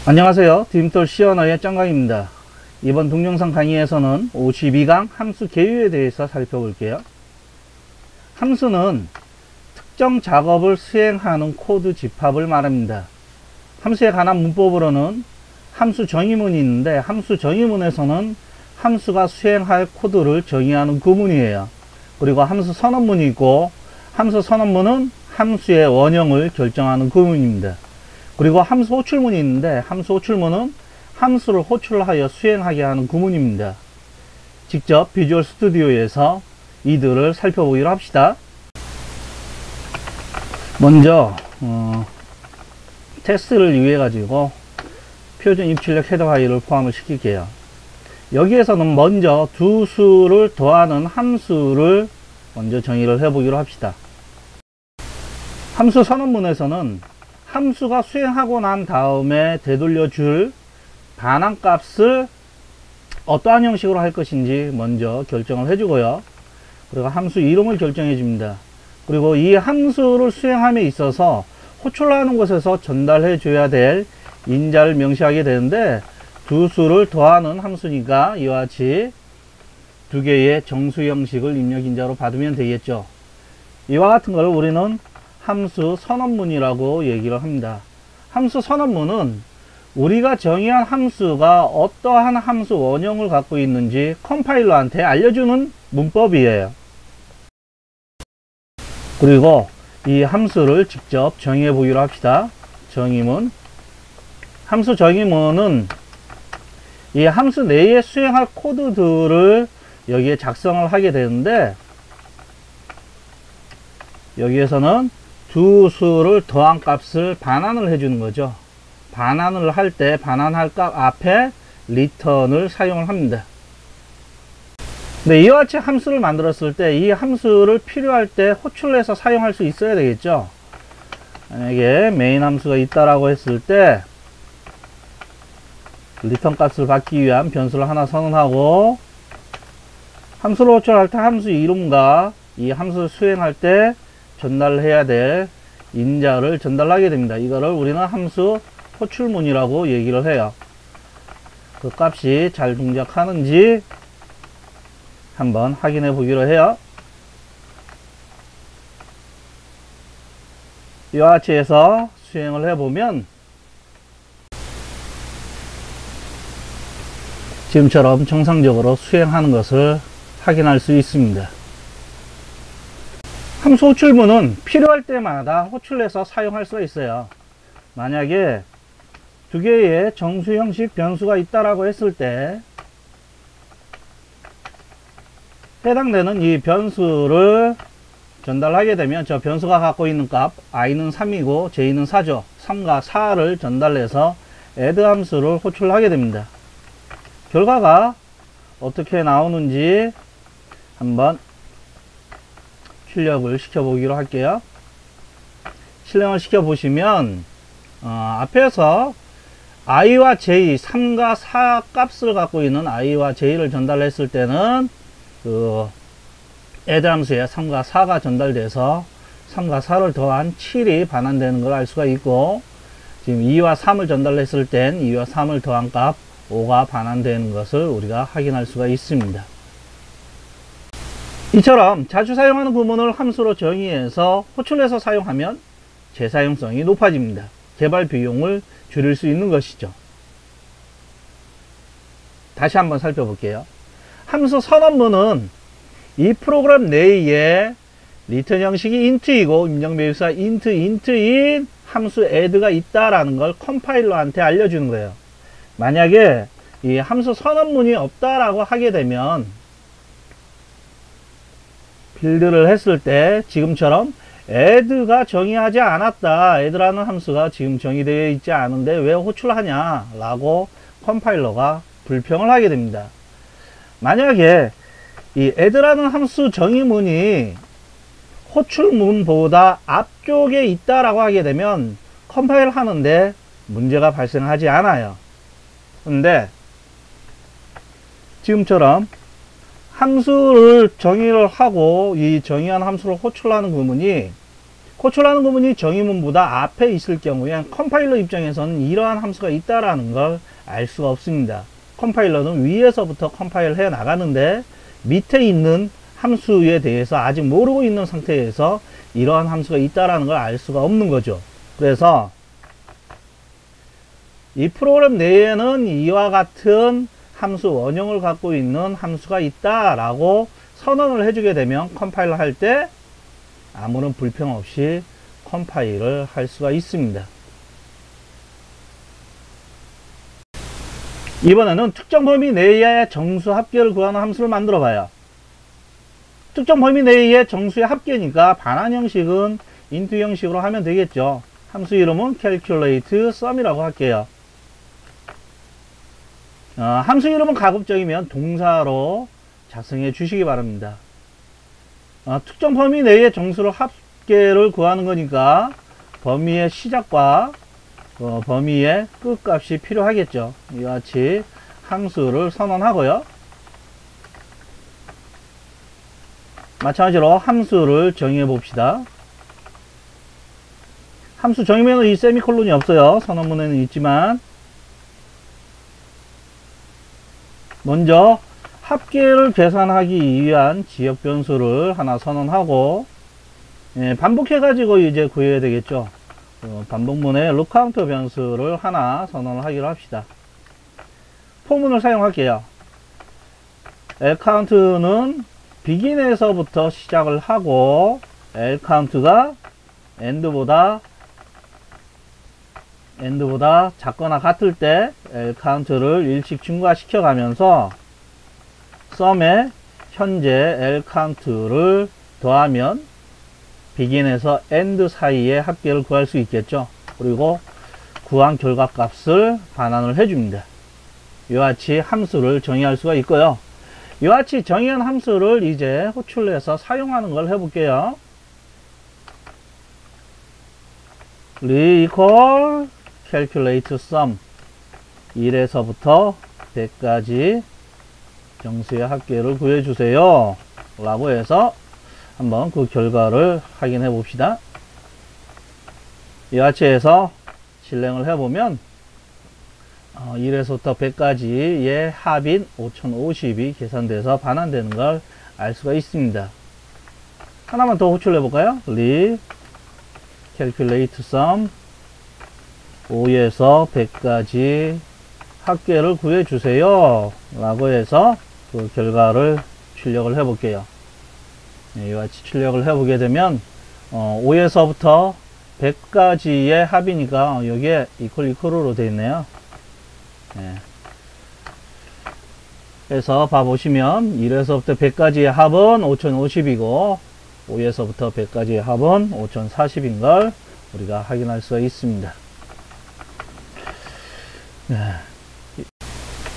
안녕하세요. 디딤돌 C 언어의 짱강입니다. 이번 동영상 강의에서는 52강 함수 개요에 대해서 살펴볼게요. 함수는 특정 작업을 수행하는 코드 집합을 말합니다. 함수에 관한 문법으로는 함수 정의문이 있는데, 함수 정의문에서는 함수가 수행할 코드를 정의하는 구문이에요. 그리고 함수 선언문이 있고, 함수 선언문은 함수의 원형을 결정하는 구문입니다. 그리고 함수 호출문이 있는데, 함수 호출문은 함수를 호출하여 수행하게 하는 구문입니다. 직접 비주얼 스튜디오에서 이들을 살펴보기로 합시다. 먼저 테스트를 위해 가지고 표준 입출력 헤더 파일을 포함을 시킬게요. 여기에서는 먼저 두 수를 더하는 함수를 먼저 정의를 해보기로 합시다. 함수 선언문에서는 함수가 수행하고 난 다음에 되돌려 줄 반환값을 어떠한 형식으로 할 것인지 먼저 결정을 해주고요. 그리고 함수 이름을 결정해 줍니다. 그리고 이 함수를 수행함에 있어서 호출하는 곳에서 전달해 줘야 될 인자를 명시하게 되는데, 두 수를 더하는 함수니까 이와 같이 두 개의 정수 형식을 입력 인자로 받으면 되겠죠. 이와 같은 걸 우리는 함수 선언문이라고 얘기를 합니다. 함수 선언문은 우리가 정의한 함수가 어떠한 함수 원형을 갖고 있는지 컴파일러한테 알려주는 문법이에요. 그리고 이 함수를 직접 정의해 보기로 합시다. 정의문. 함수 정의문은 이 함수 내에 수행할 코드들을 여기에 작성을 하게 되는데, 여기에서는 두 수를 더한 값을 반환을 해주는 거죠. 반환을 할 때 반환할 값 앞에 return을 사용을 합니다. 네, 이와 같이 함수를 만들었을 때 이 함수를 필요할 때 호출해서 사용할 수 있어야 되겠죠. 만약에 메인 함수가 있다라고 했을 때 return 값을 받기 위한 변수를 하나 선언하고, 함수를 호출할 때 함수 이름과 이 함수를 수행할 때 전달해야 될 인자를 전달하게 됩니다. 이거를 우리는 함수 호출문이라고 얘기를 해요. 그 값이 잘 동작하는지 한번 확인해 보기로 해요. 이와 같이 해서 수행을 해보면 지금처럼 정상적으로 수행하는 것을 확인할 수 있습니다. 함수 호출문은 필요할 때마다 호출해서 사용할 수가 있어요. 만약에 두 개의 정수 형식 변수가 있다라고 했을 때 해당되는 이 변수를 전달하게 되면, 저 변수가 갖고 있는 값 i는 3이고 j는 4죠. 3과 4를 전달해서 add 함수를 호출하게 됩니다. 결과가 어떻게 나오는지 한번 출력을 시켜보기로 할게요. 실행을 시켜보시면 앞에서 i와 j, 3과 4 값을 갖고 있는 i와 j를 전달했을 때는 그 add 함수에 3과 4가 전달돼서 3과 4를 더한 7이 반환되는 걸 알 수가 있고, 지금 2와 3을 전달했을 땐 2와 3을 더한 값 5가 반환되는 것을 우리가 확인할 수가 있습니다. 이처럼 자주 사용하는 구문을 함수로 정의해서 호출해서 사용하면 재사용성이 높아집니다. 개발 비용을 줄일 수 있는 것이죠. 다시 한번 살펴볼게요. 함수 선언문은 이 프로그램 내에 return 형식이 int이고 입력 매유사 int인 함수 add가 있다라는 걸 컴파일러한테 알려주는 거예요. 만약에 이 함수 선언문이 없다라고 하게 되면 빌드를 했을 때 지금처럼 add가 정의하지 않았다, add라는 함수가 지금 정의되어 있지 않은데 왜 호출하냐 라고 컴파일러가 불평을 하게 됩니다. 만약에 이 add라는 함수 정의문이 호출문보다 앞쪽에 있다라고 하게 되면 컴파일 하는데 문제가 발생하지 않아요. 근데 지금처럼 함수를 정의를 하고 이 정의한 함수를 호출하는 구문이 호출하는 구문이 정의문보다 앞에 있을 경우에 컴파일러 입장에서는 이러한 함수가 있다라는 걸 알 수가 없습니다. 컴파일러는 위에서부터 컴파일 해 나가는데 밑에 있는 함수에 대해서 아직 모르고 있는 상태에서 이러한 함수가 있다라는 걸 알 수가 없는 거죠. 그래서 이 프로그램 내에는 이와 같은 함수 원형을 갖고 있는 함수가 있다라고 선언을 해주게 되면 컴파일러 할 때 아무런 불평 없이 컴파일을 할 수가 있습니다. 이번에는 특정 범위 내의 정수 합계를 구하는 함수를 만들어 봐요. 특정 범위 내의 정수의 합계니까 반환 형식은 인투 형식으로 하면 되겠죠. 함수 이름은 calculate sum이라고 할게요. 함수 이름은 가급적이면 동사로 작성해 주시기 바랍니다. 특정 범위 내의 정수를 합계를 구하는 거니까 범위의 시작과 범위의 끝값이 필요하겠죠. 이와 같이 함수를 선언하고요. 마찬가지로 함수를 정의해 봅시다. 함수 정의면은 이 세미콜론이 없어요. 선언문에는 있지만 먼저 합계를 계산하기 위한 지역 변수를 하나 선언하고 반복해 가지고 이제 구해야 되겠죠. 반복문에 룩카운트 변수를 하나 선언을 하기로 합시다. 포문을 사용할게요. lCount는 begin에서부터 시작을 하고 lCount가 end보다 작거나 같을 때 lCount를 일씩 증가시켜 가면서 sum에 현재 lCount를 더하면 begin에서 end 사이의 합계를 구할 수 있겠죠. 그리고 구한 결과값을 반환을 해줍니다. 이와 같이 함수를 정의할 수가 있고요. 이와 같이 정의한 함수를 이제 호출해서 사용하는 걸 해볼게요. equal calculate sum 1에서부터 100까지 정수의 합계를 구해주세요 라고 해서 한번 그 결과를 확인해 봅시다. 이와 같이 해서 실행을 해보면 1에서부터 100까지의 합인 5050이 계산돼서 반환되는 걸 알 수가 있습니다. 하나만 더 호출해 볼까요? calculate sum 5에서 100까지 합계를 구해주세요 라고 해서 그 결과를 출력을 해 볼게요. 이와 같이 출력을 해보게 되면 5에서부터 100까지의 합이니까 여기에 이퀄로 되어 있네요. 그래서 봐보시면 1에서부터 100까지의 합은 5050이고 5에서부터 100까지의 합은 5040인 걸 우리가 확인할 수가 있습니다.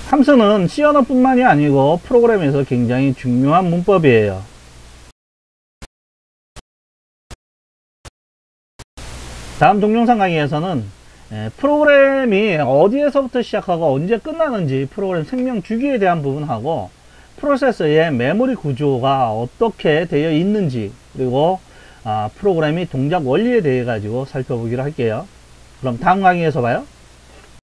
함수는 C 언어뿐만이 아니고 프로그램에서 굉장히 중요한 문법이에요. 다음 동영상 강의에서는 프로그램이 어디에서부터 시작하고 언제 끝나는지 프로그램 생명 주기에 대한 부분하고 프로세서의 메모리 구조가 어떻게 되어 있는지 그리고 프로그램이 동작 원리에 대해 가지고 살펴보기로 할게요. 그럼 다음 강의에서 봐요.